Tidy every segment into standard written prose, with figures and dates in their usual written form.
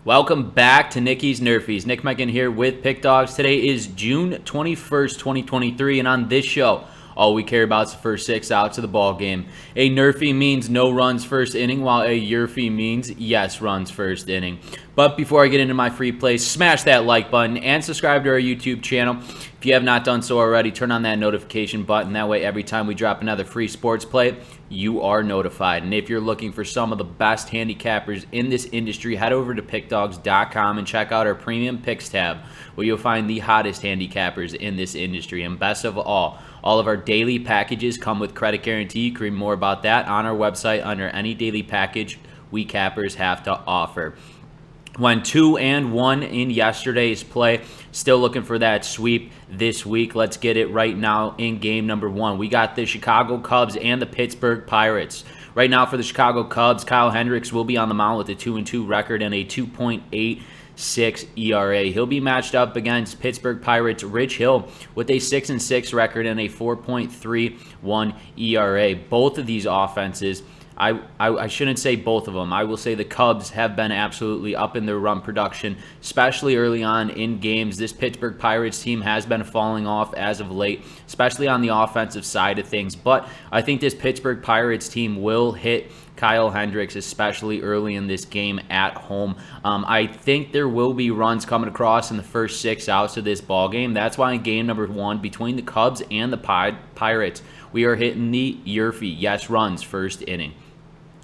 Welcome back to Nicky's Nerfies. Nick Megan here with Pickdawgz. Today is June 21st, 2023, and on this show, all we care about is the first 6 outs of the ball game. A Nerfie means no runs first inning, while a YRFI means yes runs first inning. But before I get into my free plays, smash that like button and subscribe to our YouTube channel. If you have not done so already, turn on that notification button. That way, every time we drop another free sports play, you are notified. And if you're looking for some of the best handicappers in this industry, head over to Pickdawgz.com and check out our premium picks tab, where you'll find the hottest handicappers in this industry. And best of all of our daily packages come with credit guarantee. You can read more about that on our website under any daily package we cappers have to offer. Went 2-1 in yesterday's play. Still looking for that sweep this week. Let's get it right now in game number 1. We got the Chicago Cubs and the Pittsburgh Pirates. Right now for the Chicago Cubs, Kyle Hendricks will be on the mound with a 2-2 record and a 2.86 ERA. He'll be matched up against Pittsburgh Pirates' Rich Hill with a 6-6 record and a 4.31 ERA. Both of these offenses, I shouldn't say both of them. I will say the Cubs have been absolutely up in their run production, especially early on in games. This Pittsburgh Pirates team has been falling off as of late, especially on the offensive side of things. But I think this Pittsburgh Pirates team will hit Kyle Hendricks, especially early in this game at home. I think there will be runs coming across in the first 6 outs of this ball game. That's why in game number 1 between the Cubs and the Pirates, we are hitting the YRFI, yes runs first inning.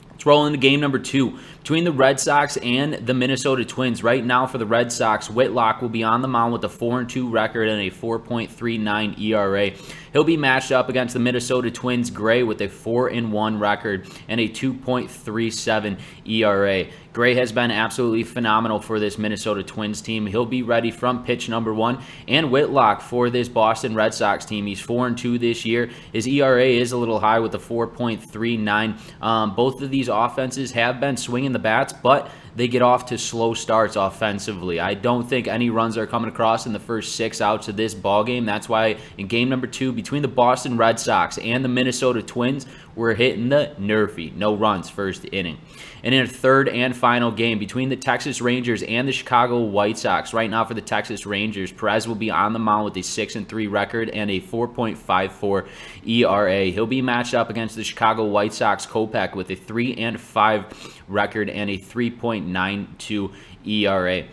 Let's roll into game number 2 between the Red Sox and the Minnesota Twins. Right now for the Red Sox, Whitlock will be on the mound with a 4-2 record and a 4.39 ERA. He'll be matched up against the Minnesota Twins' Gray with a 4-1 record and a 2.37 ERA. Gray has been absolutely phenomenal for this Minnesota Twins team. He'll be ready from pitch number 1. And Whitlock for this Boston Red Sox team. He's 4-2 this year. His ERA is a little high with a 4.39. Both of these offenses have been swinging the bats, but they get off to slow starts offensively. I don't think any runs are coming across in the first 6 outs of this ball game. That's why in game number 2 between the Boston Red Sox and the Minnesota Twins, we're hitting the NRFI, no runs first inning. And in a third and final game between the Texas Rangers and the Chicago White Sox, right now for the Texas Rangers, Perez will be on the mound with a 6-3 record and a 4.54 ERA. He'll be matched up against the Chicago White Sox Kopech with a 3-5 record and a 3.92 ERA.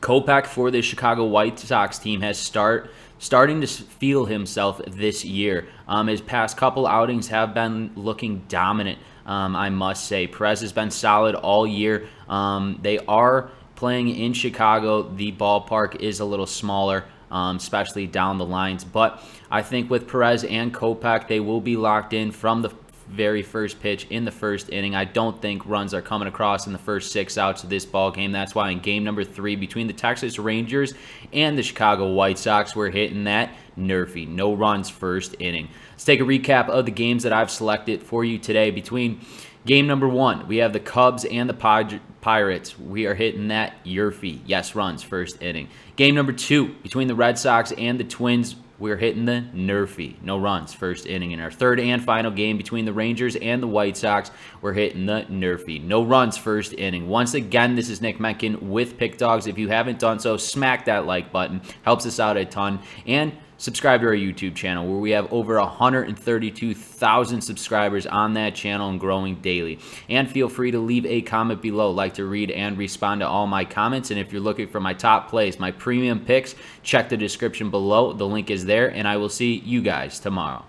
Kopech for the Chicago White Sox team has starting to feel himself this year. His past couple outings have been looking dominant, I must say. Perez has been solid all year. They are playing in Chicago. The ballpark is a little smaller, especially down the lines. But I think with Perez and Kopech, they will be locked in from the very first pitch in the first inning. I don't think runs are coming across in the first 6 outs of this ball game. That's why in game number 3 between the Texas Rangers and the Chicago White Sox, we're hitting that NRFI, no runs first inning. Let's take a recap of the games that I've selected for you today. Between game number 1, we have the Cubs and the Pirates. We are hitting that YRFI, yes runs first inning. Game number 2, between the Red Sox and the Twins, we're hitting the NRFI, no runs first inning. In our third and final game between the Rangers and the White Sox, we're hitting the NRFI, no runs first inning. Once again, this is Nick Mencken with Pickdawgz. If you haven't done so, smack that like button. Helps us out a ton. And subscribe to our YouTube channel, where we have over 132,000 subscribers on that channel and growing daily. And feel free to leave a comment below. Like to read and respond to all my comments. And if you're looking for my top plays, my premium picks, check the description below. The link is there, and I will see you guys tomorrow.